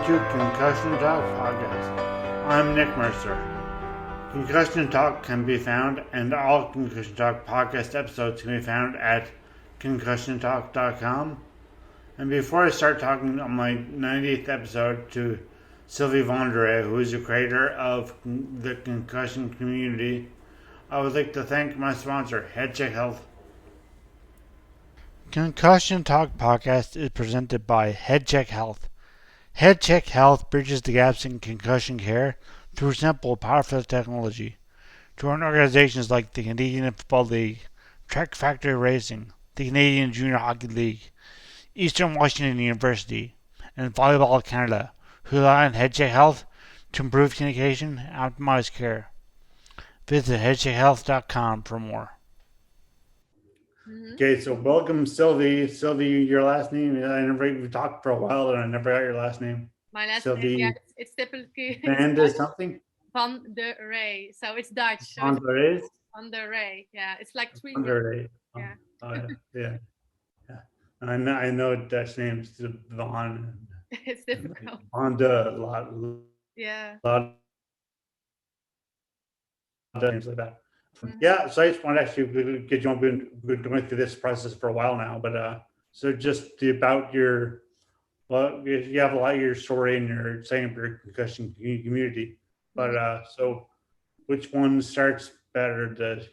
to Concussion Talk Podcast. I'm Nick Mercer. Concussion Talk can be found, and all Concussion Talk podcast episodes can be found at concussiontalk.com. And before I start talking on my 90th episode to Sylvie who is the creator of the concussion community, I would like to thank my sponsor, HeadCheck Health. Concussion Talk Podcast is presented by HeadCheck Health. HeadCheck Health bridges the gaps in concussion care through simple, powerful technology. Join organizations like the Canadian Football League, Track Factory Racing, the Canadian Junior Hockey League, Eastern Washington University, and Volleyball Canada, who rely on HeadCheck Health to improve communication and optimize care. Visit headcheckhealth.com for more. Okay, so welcome, Sylvie. Sylvie, your last name. We've talked for a while, and I never got your last name. My last Sylvie, name, yeah, it's typically Van de something. Van der Rey, so it's Dutch. So Van der Rey. Van der Rey, yeah, it's like three. Van der Rey. Yeah. Yeah. I know Dutch names. Van. It's difficult. Van de Yeah. Lot of names like that. Yeah, so I just want to actually get you on. We've been going through this process for a while now, but so just about you have a lot of your story and you're saying about your concussion community, but so which one starts better? The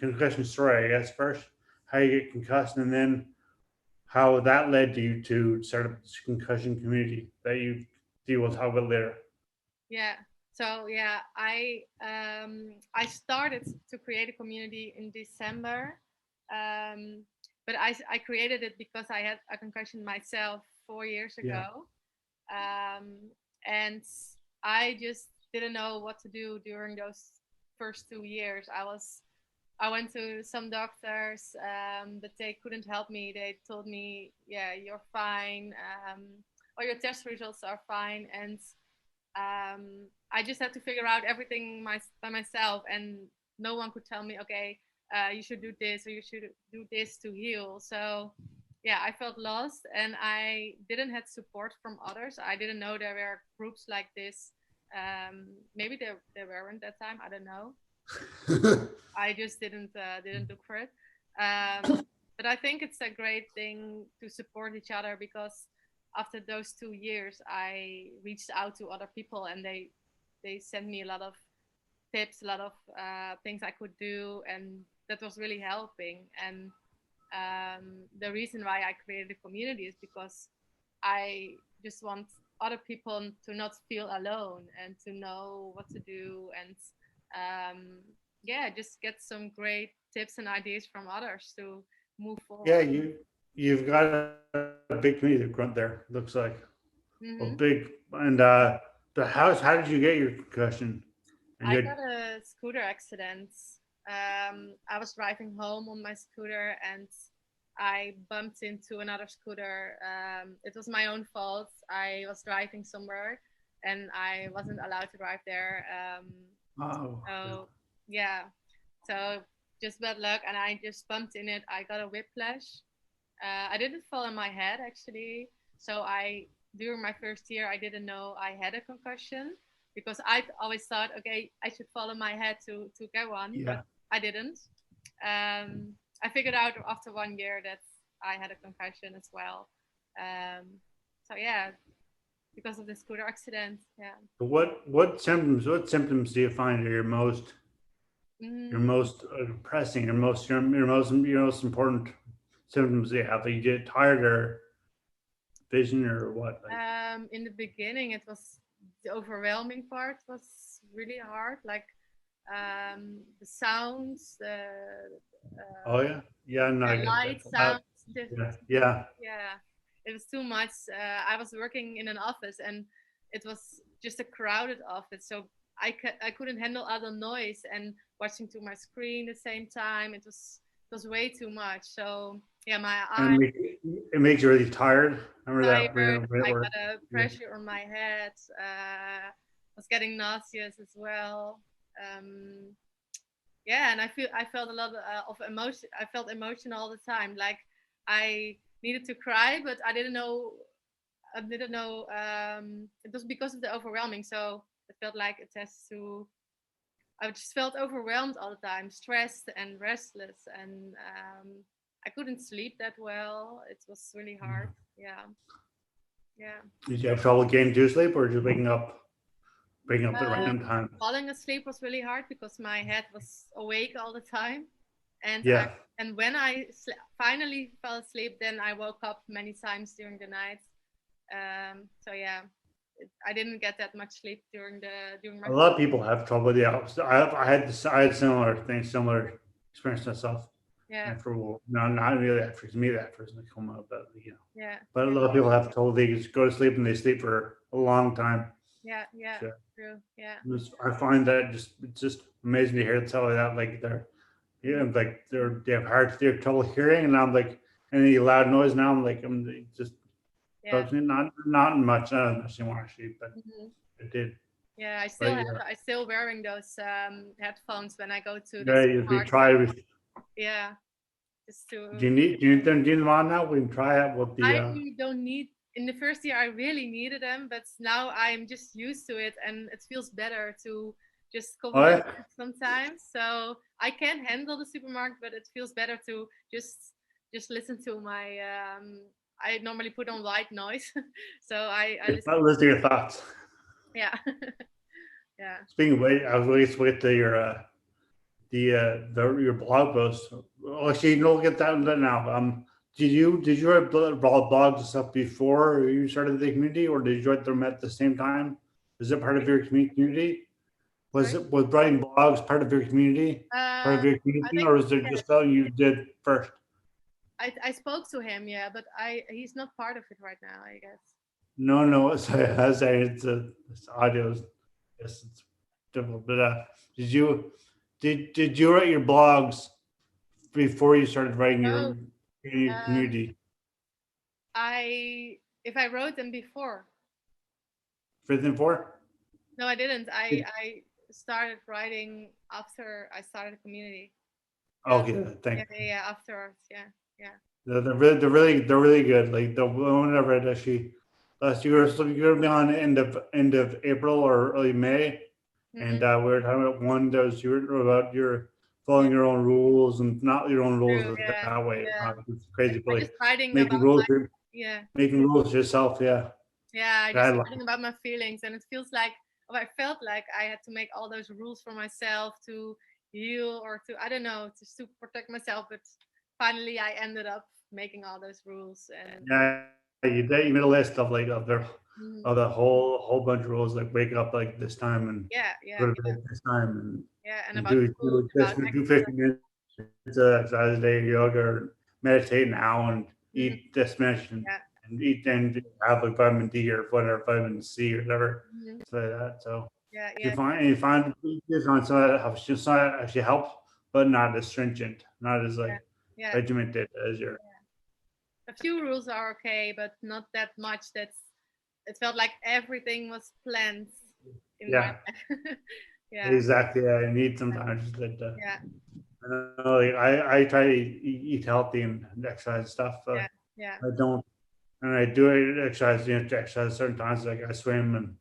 concussion story, I guess, first, how you get concussed, and then how that led you to start a concussion community that we'll talk about later. Yeah. So yeah, I started to create a community in December, but I created it because I had a concussion myself 4 years ago, and I just didn't know what to do during those first 2 years. I went to some doctors, but they couldn't help me. They told me, yeah, you're fine, or your test results are fine, and I just had to figure out everything by myself, and no one could tell me, okay, you should do this or you should do this to heal. So yeah, I felt lost, and I didn't have support from others. I didn't know there were groups like this. Maybe there weren't that time. I don't know. I just didn't look for it. But I think it's a great thing to support each other, because after those 2 years, I reached out to other people, and they sent me a lot of tips, a lot of things I could do, and that was really helping. And the reason why I created a community is because I just want other people to not feel alone and to know what to do, and just get some great tips and ideas from others to move forward. Yeah, you've got a big community grunt there. Looks like big. And how did you get your concussion? I got a scooter accident. I was driving home on my scooter, and I bumped into another scooter. It was my own fault. I was driving somewhere, and I wasn't allowed to drive there. So yeah, so just bad luck, and I just bumped in it. I got a whiplash. I didn't fall on my head, actually. So during my first year, I didn't know I had a concussion, because I always thought, okay, I should fall on my head to get one, but I didn't. I figured out after 1 year that I had a concussion as well. So yeah, because of the scooter accident. Yeah. What symptoms do you find are your most pressing, your most important symptoms you have? Like, you get tired, or vision, or what? In the beginning, it was the overwhelming part was really hard. Like the sounds, the light sounds. Yeah. It was too much. I was working in an office, and it was just a crowded office, so I couldn't handle other noise and watching to my screen at the same time. It was way too much. So yeah, my eyes. It makes you really tired. Remember I got a pressure on my head. Was getting nauseous as well. And I felt a lot of emotion. I felt emotion all the time. Like I needed to cry, but I didn't know I didn't know. It was because of the overwhelming. So it felt like it has to. I just felt overwhelmed all the time, stressed and restless, and I couldn't sleep that well. It was really hard. Yeah, yeah. Did you have trouble getting to sleep, or just waking up at Um, random time? Falling asleep was really hard because my head was awake all the time, and I Yeah, and when I finally fell asleep, then I woke up many times during the night. So yeah, I didn't get that much sleep during my a lot of people have trouble. Yeah, I had similar things, similar experience myself. yeah After no, not really after me that first to come out, but yeah but a yeah lot of people have trouble. They just go to sleep and they sleep for a long time. yeah So true yeah I find that it's just amazing to hear tell that like they have trouble hearing, and I'm like any loud noise now. I'm like I'm just yeah focusing not much, not as much anymore actually, but hmm it did. yeah. But yeah, I still wearing those headphones when I go to the yeah, if we supermarket. try, Yeah, just to do you need them on now? We can try it with the I don't need in the first year I really needed them, but now I'm just used to it and it feels better to just oh cover my yeah. ears sometimes. So I can handle the supermarket, but it feels better to just listen to my I normally put on white noise. So I It's listen not listening to your thoughts. yeah. Yeah. Speaking of which, I was really with the your blog post. Well, actually, no, we'll get that now. Did you write blogs and stuff before you started the community, or did you write them at the same time? Is it part of Sorry? your community? Sorry. Was writing blogs part of your community? Part of your I community, think or is it yes. just something you did first? I spoke to him, yeah, but I he's not part of it right now, I guess. No, no. It's audio. Yes, it's difficult. But did you did you write your blogs before you started writing No, your um, community? I if I wrote them before. Fifth and four? No, I didn't. I started writing after I started a community. Yeah, Okay, thank you. afterwards. Yeah, yeah, They're really good. Like the one I read actually last year, so you're gonna be on end of April or early May, mm-hmm. and we were talking about one that was about your Yeah, following your own rules and not your own rules true. Yeah, that way. yeah. It's crazy, but I just like writing making about rules, my yeah. making rules yourself. Yeah, Yeah, I just guidelines. writing about my feelings, and it feels like, or I felt like I had to make all those rules for myself to heal or to, I don't know, to protect myself. But finally, I ended up making all those rules, and Yeah, you made a list of like mhm. of the whole bunch of rules, like wake up like this time and Yeah, yeah, go to yeah, bed this time and yeah, and and about do food, just about do exercise. 50 minutes exercise a day, yoga, or meditate now and Mhm. eat this much Yeah, and eat and have like vitamin D or whatever, vitamin C or whatever, mhm. stuff like that. So Yeah, you yeah, find you find you find some of that helps just some of that actually helps, but not as stringent, not as yeah, like yeah. regimented as your A few rules are okay, but not that much. That's it felt like everything was planned in my yeah. life. Yeah, Exactly. Yeah, I need sometimes that yeah, like I try to eat healthy and exercise stuff. yeah, yeah. I don't, and I do exercise. To exercise certain times, like I swim and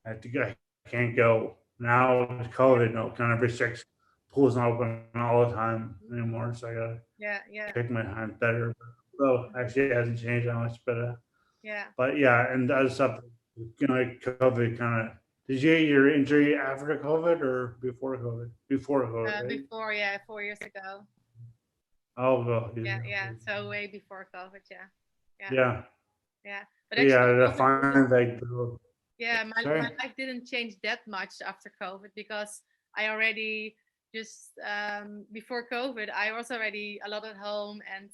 I can't go now with COVID. No, kind of restricts pools not open all the time anymore, so I gotta Yeah, yeah, pick my time better. So actually, it hasn't changed that much, yeah. but yeah, and other stuff. Like COVID, kind of. Did you get your injury after COVID or before COVID? Before COVID, right? Before, yeah, 4 years ago. Oh, well, Yeah, yeah. So way before COVID. Yeah, yeah, yeah, yeah. But but yeah, actually, to COVID didn't. find like, Yeah, my sorry, life didn't change that much after COVID because I already just before COVID I was already a lot at home and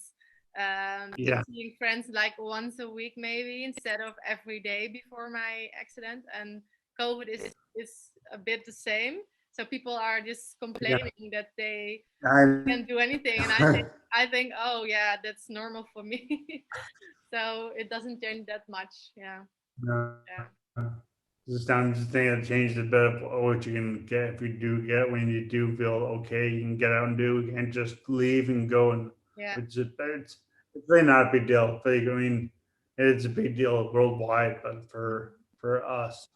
just yeah, seeing friends like once a week maybe instead of every day before my accident. And COVID is a bit the same. So people are just yeah, complaining that they I, can't do anything, and I think oh yeah, that's normal for me. So it doesn't change that much. Yeah, no, yeah, just down to the thing that changed a bit of what you can get if you do get when you do feel okay, you can get out and do. You can't just leave and go and yeah. it's really not a big deal. Like, I mean, it's a big deal worldwide, but for us,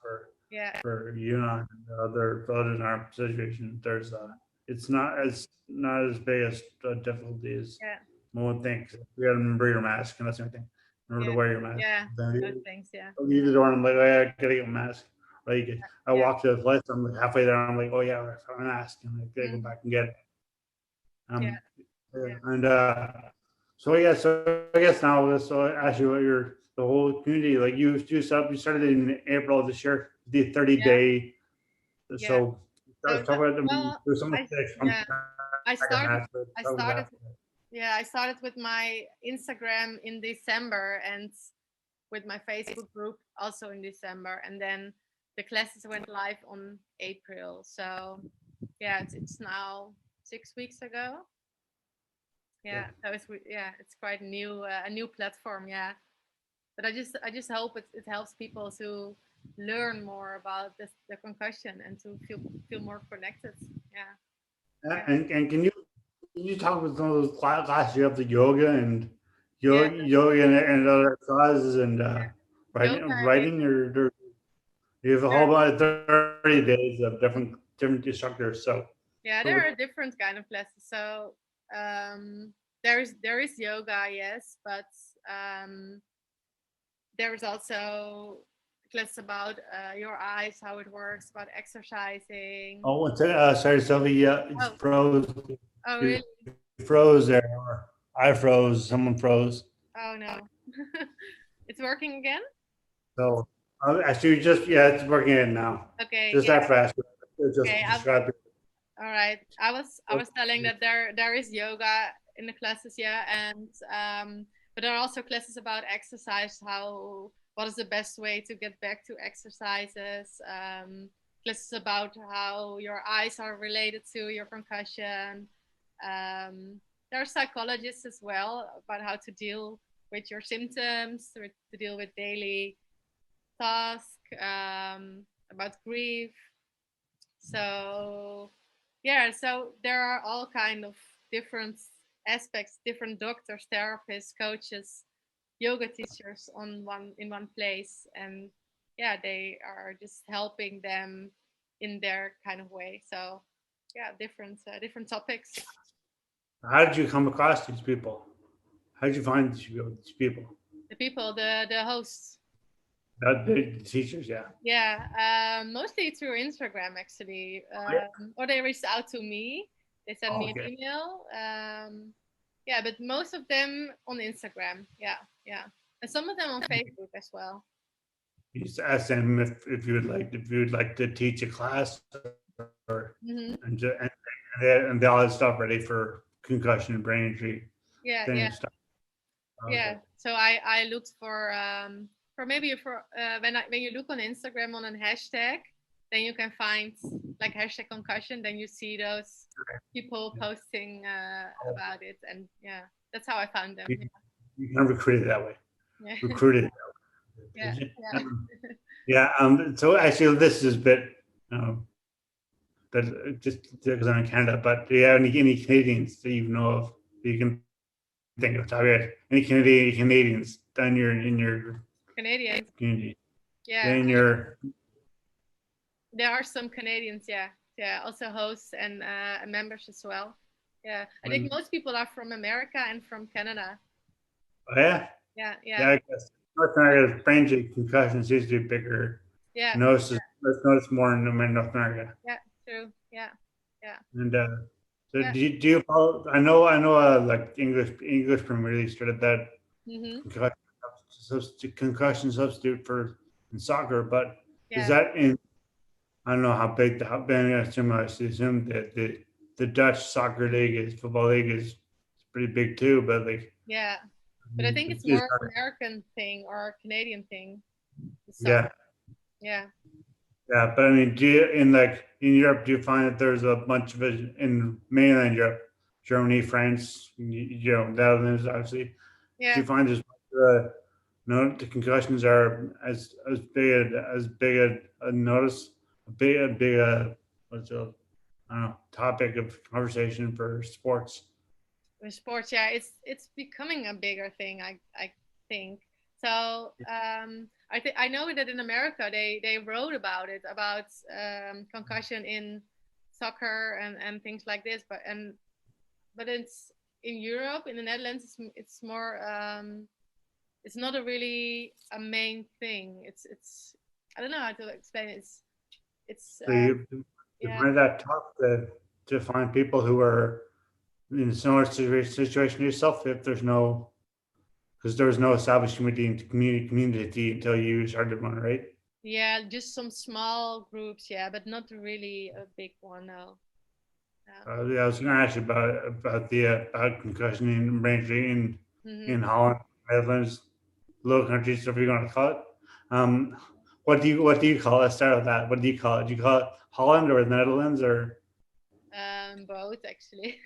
Yeah. for you and I and the other brothers in our situation, there's it's not as big as difficulty as Yeah. one would think. You got to remember your mask and that's the only thing. Remember Yeah. to wear your mask. Yeah. Then Those things. Yeah. I leave the door and I'm like, oh yeah, I gotta get a mask. Like I Yeah. walk to the place, I'm like halfway there, I'm like, oh yeah, I found a mask, and I gotta go Mm. back and get it. Yeah. Um, Yeah. and so yeah, so I guess now, so actually, what your the whole community, like you started in April of this year, the 30-day. Yeah. So So talk about well, there's so much I from yeah. I started. match, but I talk about started. that. Yeah, I started with my Instagram in December and with my Facebook group also in December, and then the classes went live on April. So yeah, it's now 6 weeks ago. Yeah. Yeah, so it's quite new, a new platform. Yeah, but I just hope it helps people to learn more about the concussion and to feel more connected. Yeah, yeah, And can you talk with some of those classes you have, the yoga and yeah. yoga and other exercises and Yoga writing or you have a is whole bunch of 30 days of different instructors. So Yeah, there so are different kind of classes. So there is yoga, yes, but there is also class about your eyes, how it works, about exercising. oh, sorry, Sylvie, it's Oh, froze. oh, You really? froze there. Or I froze. Someone froze. Oh no, it's working again. So actually, just it's working in now. Okay, Just yeah, that fast. okay. Just describe it. All right. I was telling that there is yoga in the classes, yeah, and but there are also classes about exercise, what is the best way to get back to exercises, classes about how your eyes are related to your concussion. There are psychologists as well about how to deal with your symptoms, to deal with daily tasks, about grief. So yeah, so there are all kind of different aspects, different doctors, therapists, coaches, yoga teachers on one in one place, and yeah, they are just helping them in their kind of way. So yeah, different topics. How did you come across these people? How did you find these people? The people, the hosts. The teachers, yeah. Yeah, mostly through Instagram actually, Oh, yeah. or they reached out to me. They sent Oh, me an okay. email. Yeah, but most of them on Instagram. Yeah, yeah, and some of them on Facebook as well. You just ask them if you would like to teach a class or Hmm. and they all had stuff ready for concussion, brain injury, Yeah, thing yeah, and stuff. Okay. yeah. So I looked for maybe for when you look on Instagram on a hashtag, then you can find like hashtag concussion. Then you see those people posting about it, and yeah, that's how I found them. You, you can recruit it that way. Yeah, Recruit it. yeah, yeah, Yeah. So actually, this is a bit um, that just because I'm in Candia. But do you have any Canadians that you know of that you can think of? Top of your head? Any Canadians in your Canadians. community? Yeah, In your there are some Canadians. Yeah, yeah, also hosts and members as well. Yeah, I think when, most people are from America and from Canada. oh, yeah. Yeah, Yeah, yeah, I guess North America's brain injury concussion seems to be bigger. yeah, Let's notice more in North America. yeah. True. Yeah, yeah, And so yeah. do you follow? I know, like English Premier League started that Mhm. concussion, concussion substitute for in soccer, but is Yeah, that in? I don't know how big. I assume that the Dutch soccer league is football league is pretty big too, but like yeah. But I think it's is more American thing or Canadian thing. The soccer. yeah. Yeah. Yeah, but I mean, do you in Europe, do you find that there's a bunch of it in mainland Europe, Germany, France, Netherlands, obviously? Do Yeah. you find there's no the concussions are as big a notice, a big what's a I don't know topic of conversation for sports? With sports, yeah, it's becoming a bigger thing. I think So I know that in America they wrote about it, about concussion in soccer and things like this, but it's in Europe, in the Netherlands, it's more it's not a really a main thing. It's I don't know how to explain it. It's So you yeah. find that tough to find people who are in a similar situation to yourself if there's no because there was no established community until you started one, right? Yeah, just some small groups, yeah, but not really a big one, no. Yeah. Yeah, I was going to ask you about the about concussion in brain injury Hmm. in Holland, Netherlands, Low Countries, whatever you're going to call it. Um, what do you call it? Let's start with that. What do you call it? Do you call it Holland or the Netherlands or? Both actually.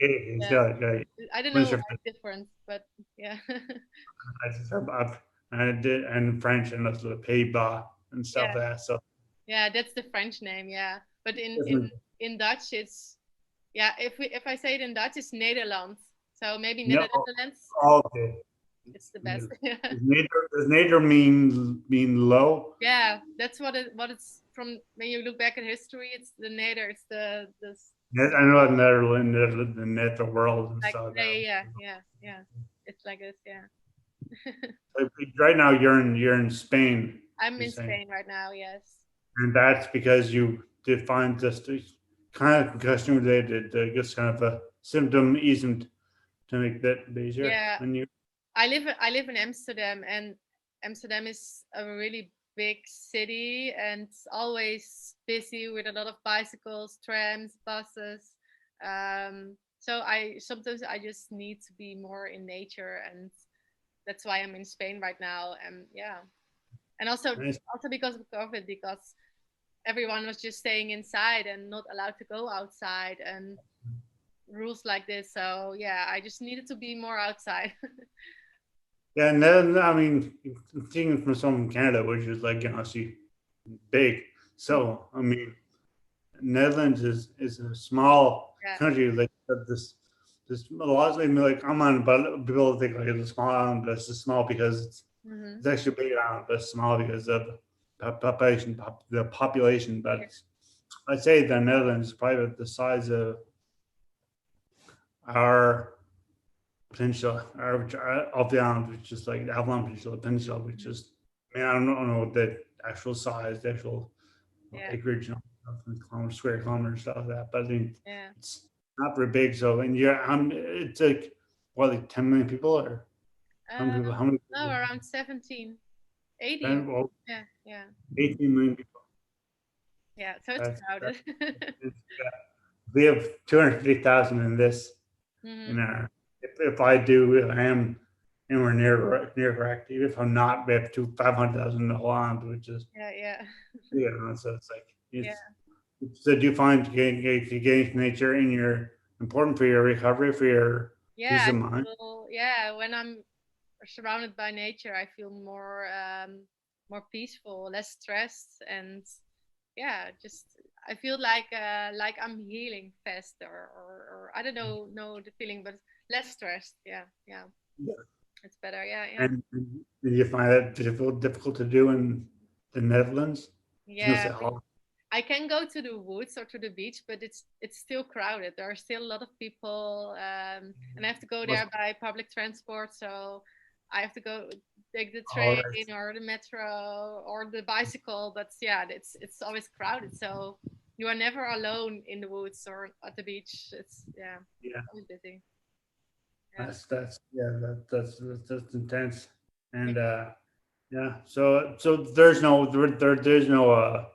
It's Yeah, got I don't know Windsor, why it's different, but yeah. and I did and French and also Pays-Bas and stuff Yeah, like that. So yeah, that's the French name, yeah. But definitely, in Dutch, it's yeah. If I say it in Dutch, it's Nederland. So maybe no, Netherlands. okay. It's the best. Yeah, Does nature mean low? yeah. That's what it's from. When you look back at history, it's the Neder. It's the I know Netherlands, the net, the world, and like stuff like that. yeah. It's like this, yeah. Like, right now, you're in Spain. I'm You're in saying, Spain right now. Yes. and that's because you did find just a kind of concussion related, just kind of a symptom isn't to make that easier. Yeah, And you, I live in Amsterdam, and Amsterdam is a really big city and always busy with a lot of bicycles, trams, buses. So I sometimes I just need to be more in nature, and that's why I'm in Spain right now. And yeah, and nice. also because of COVID, because everyone was just staying inside and not allowed to go outside, and rules like this. So yeah, I just needed to be more outside. Yeah, and then I mean, seeing from someone from Canada, which is like obviously big. So I mean, Netherlands is a small Yeah. country. Like this a lot like I'm on, but people think like it's a small island, but it's just small because Hmm. it's actually a big island, but it's small because of the population. But Yeah. I'd say the Netherlands is probably the size of our peninsula, of the island, which is like the Avalon Peninsula, which is, I mean, I don't know the actual size, the actual Yeah. acreage, kilometers, square kilometers, stuff like that. But I mean, Yeah. it's not very big. So, and yeah, it's like what, like 10 million people, or how many Um, people? How many no, people? around 17, 18. 10, well, Yeah. Yeah. 18 million people. Yeah. So it's That's crowded. yeah. We have 250,000 in this Hmm. in our. If I do, if I am anywhere near correct. Even if I'm not, we have 500,000 in the whole island, which is Yeah. Yeah. so it's like Yeah. so do you find getting nature in your important for your recovery, for your Yeah. peace I of mind? feel, yeah. When I'm surrounded by nature, I feel more peaceful, less stressed, and yeah, just I feel like I'm healing faster, or I don't know the feeling, but less stressed. Yeah. Yeah. It's better. Yeah. Yeah. And you find that difficult to do in the Netherlands? You know, Yeah. say, oh, I can go to the woods or to the beach, but it's still crowded. There are still a lot of people, and I have to go must, there by public transport. So I have to go take the all train right, or the metro or the bicycle. But yeah, it's always crowded. So you are never alone in the woods or at the beach. It's yeah, yeah, always busy. Yeah. that's yeah, that's intense, Yeah. and yeah. So there's no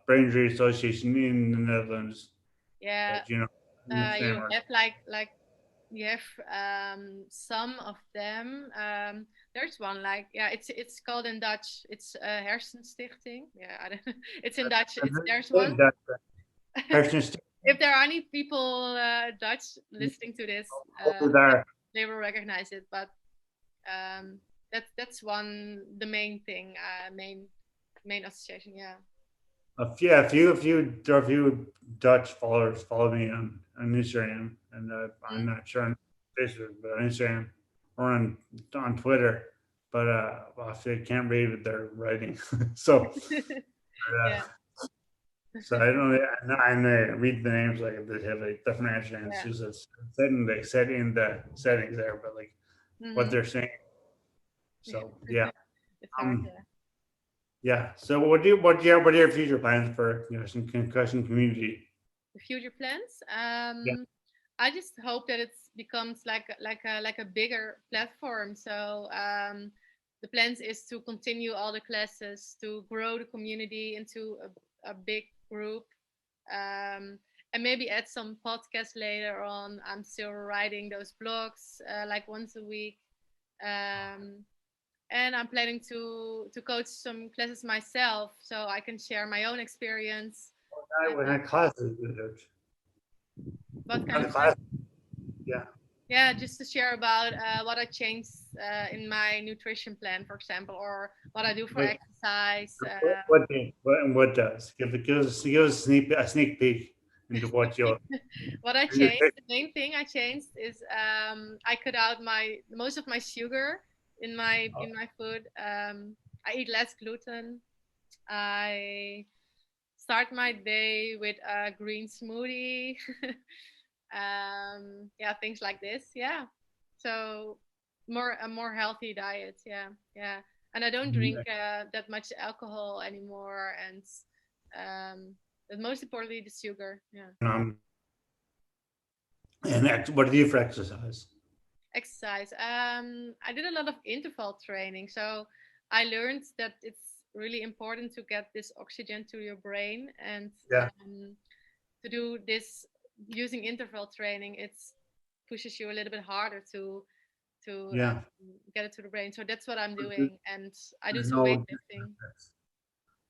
brain injury association in the Netherlands Yeah. that you know in the You framework. have like you have some of them. There's one like yeah, it's called in Dutch. It's Hersenstichting. Yeah, I don't, it's in Dutch. It's there's one. That Hersens If there are any people Dutch listening to this, over there. they will recognize it. But um, that's one the main thing, main association. Yeah. There are a few Dutch followers follow me on Instagram, and I'm Mm. not sure on Facebook, but on Instagram or on Twitter. but obviously I can't read what they're writing. So Yeah, so I don't. I read the names like they have like different answers. And it's yeah. just it's set in the settings there, but like what Hmm. they're saying. Yeah. So yeah, It's hard. um, Yeah. yeah. So what are your future plans for some concussion community? The future plans. Yeah, I just hope that it becomes like a bigger platform. So the plans is to continue all the classes, to grow the community into a big group, and maybe add some podcasts later on. I'm still writing those blogs like once a week, um, and I'm planning to coach some classes myself, so I can share my own experience. what Uh, kind of classes is it? what What kind kind of of class? class? Yeah. Yeah, just to share about what I changed in my nutrition plan, for example, or what I do for Like exercise. what does give us a sneak peek into what you'll. What I changed, the main thing I changed is I cut out my most of my sugar in my food. I eat less gluten. I start my day with a green smoothie. Yeah, things like this. Yeah, so a more healthy diet. Yeah, yeah, and I don't drink that much alcohol anymore, and but most importantly the sugar. Yeah. Um, and what do you do for exercise? Exercise. I did a lot of interval training, so I learned that it's really important to get this oxygen to your brain, and Yeah, to do this using interval training, it's pushes you a little bit harder to yeah. get it to the brain. So that's what I'm doing, and I do There's some no. weightlifting.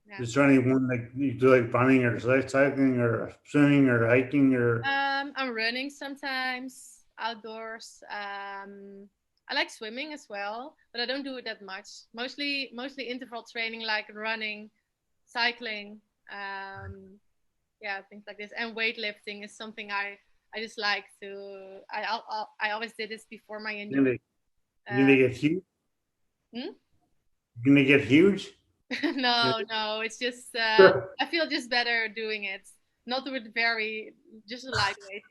Yeah. Is there anyone like you do like running or cycling or swimming or hiking or? I'm running sometimes outdoors. I like swimming as well, but I don't do it that much. Mostly interval training, like running, cycling. Yeah, things like this. And weightlifting is something I just like to. I always did this before my You injury. gonna, you Uh, gonna get huge? hmm? You gonna get huge? Yeah. No, no, it's just I feel just better doing it. Not with just a lightweight.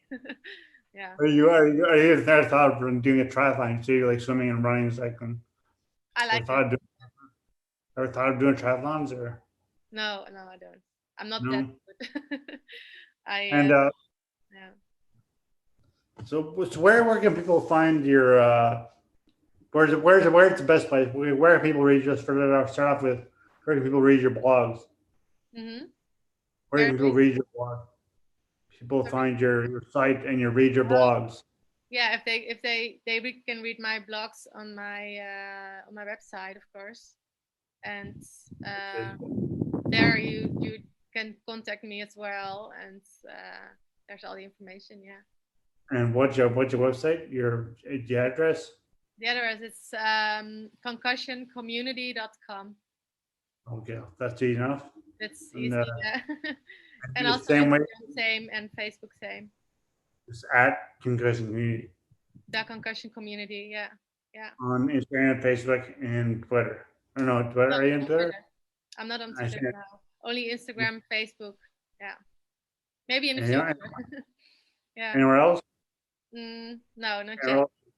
Yeah, Are you never thought of doing a triathlon? So you're like swimming and running, cycling. I Ever like it. thought of ever thought of doing triathlons or No, no, I don't. I'm not that no? good. I And yeah. so where can people find your where's the best place? Where can people read just for start off with? Where can people read your blogs? Mm-hmm. Where Where can do people we? read your blog? People Sorry. find your site and you read your blogs. Yeah, if they can read my blogs on my website, of course, and uh, there you can contact me as well, and there's all the information. Yeah. And what's your website? Your address? The address is concussioncommunity.com. Okay, that's easy enough. That's And easy. Yeah. And the also same way, Instagram same and Facebook same. it's at Concussion Community The concussion community. Yeah. Yeah. on Instagram, Facebook, and Twitter. I don't know Twitter. Not Are you on on Twitter? Twitter. I'm not on I Twitter see. now. Only Instagram, Facebook. Yeah. Maybe in the Anywhere, future. Yeah. anywhere else? No, not Anywhere yet. else? You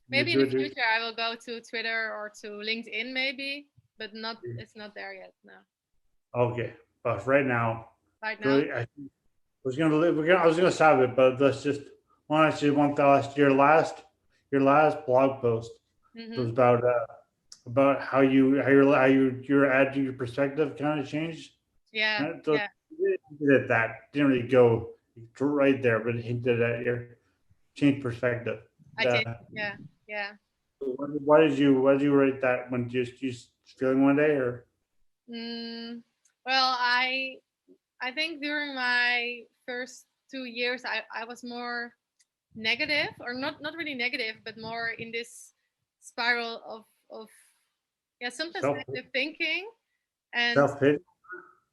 Maybe in do the it. future I will go to Twitter or to LinkedIn maybe, but not it's not there yet. No. Okay, but right now, Right now. really, I was gonna live. I was gonna stop it, but let's just want the last your last blog post was Mhm. about your attitude, your perspective kind of changed. Yeah. So Yeah. you hinted at that. Didn't really go right there, but it hinted at your change perspective. I did. Yeah. Yeah. Why did you write that when just feeling one day or Mm, well, I think during my first 2 years, I was more negative, or not really negative, but more in this spiral of yeah, sometimes self negative thinking, and self pity?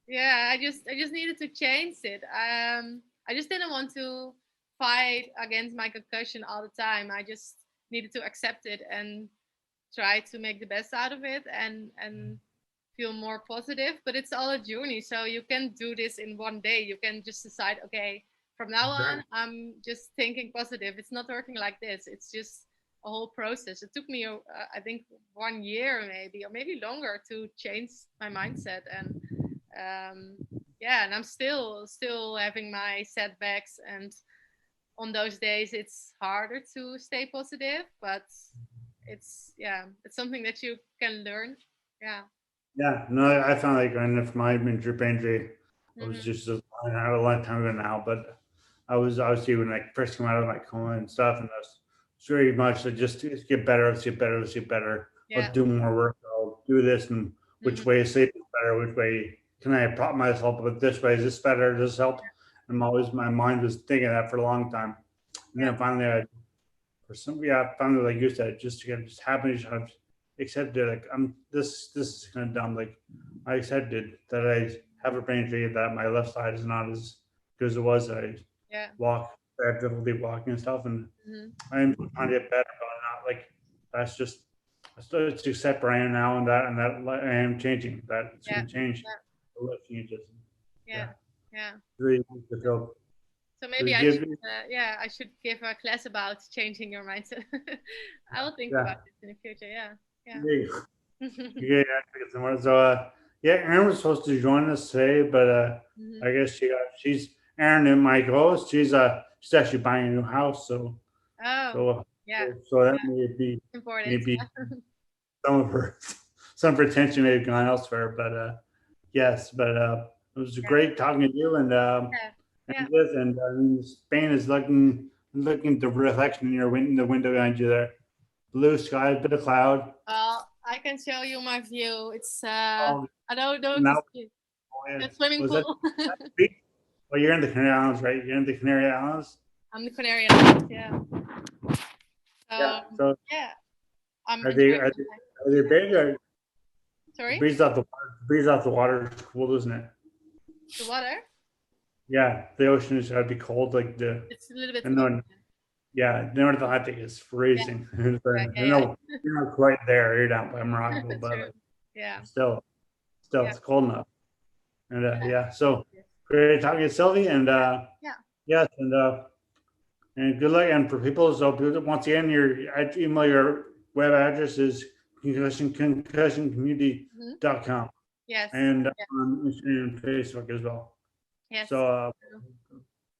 yeah, I just needed to change it. I just didn't want to fight against my concussion all the time. I just needed to accept it and try to make the best out of it and feel more positive. But it's all a journey, so you can do this in one day. You can just decide, okay, from now on I'm just thinking positive. It's not working like this. It's just a whole process. It took me I think 1 year maybe, or maybe longer, to change my mindset. And yeah, and I'm still having my setbacks, and on those days it's harder to stay positive, but it's something that you can learn. Yeah. Yeah, no, I found like from my brain injury, I was Hmm. just a long time ago now, but I was obviously when I first came out of my coma and stuff, and I was very much like just to get better, let's get better, let's get better, let's Yeah. do more work, I'll do this, and which Hmm. way is sleep is better, which way can I prop myself with this way, is this better, does this help? And my mind was thinking that for a long time, and Yeah. then finally finally like you said, just to get just happy, just kind of accepted like this is kind of dumb, like I accepted that I have a brain injury, that my left side is not as good as it was. Yeah. I have difficulty walking and stuff, and Hmm. I'm trying to get better, but I'm not like that's just I still to accept where I am now, and that I am changing. That it's Yeah. going to change. Yeah. The life changes. Yeah. Yeah, Yeah. really need to feel. So Do maybe we I give? should, I should give a class about changing your mindset. I will think Yeah, about this in the future. Yeah. Yeah. yeah, yeah. Get some more. So, yeah, Aaron was supposed to join us today, but Hmm. I guess she's Aaron and my host. She's actually buying a new house, so Oh, so yeah. so that Yeah. Important. maybe some of her some of her attention may have gone elsewhere, but yes, but it was Yeah. great talking to you, Yeah. Yeah. Spain is looking at the reflection in the window behind you there. Blue sky, bit of cloud. Well, I can show you my view. It's Oh, I don't know if you now see it. oh, yeah. The swimming Was that pool. beach? Well, you're in the Canary Islands, right? You're in the Canary Islands. I'm the Canary Islands. Yeah. Yeah. So So yeah, I'm are they enjoying are my they, time. are they big or the Sorry, breeze off the water? The breeze off the water is cool, isn't it? the water. Yeah, the ocean is gotta be cold. Like the It's a little bit I cold. know. Yeah, North Atlantic is Yeah. freezing. Yeah. I Yeah. know you're not quite there. You're down by Morocco, Yeah. but True. like Yeah. still, Yeah. it's cold enough. And Yeah. yeah, so great talking to Sylvie, and Yeah. yes, and good luck. And for people, so once again, your web address is Hmm. concussioncommunity.com, Yes. and Yeah. on Instagram and Facebook as well. Yes. So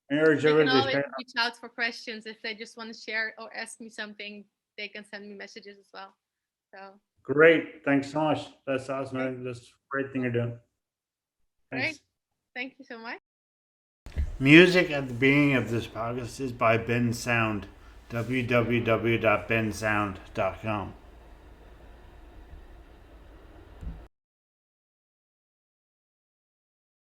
I urge They can everybody to always check. reach out for questions if they just want to share or ask me something. They can send me messages as well. So Great, thanks so much. That's great. awesome. That's a great thing you're doing. Great. Thanks. Thank you so much. Music at the beginning of this podcast is by Ben Sound. www.bensound.com.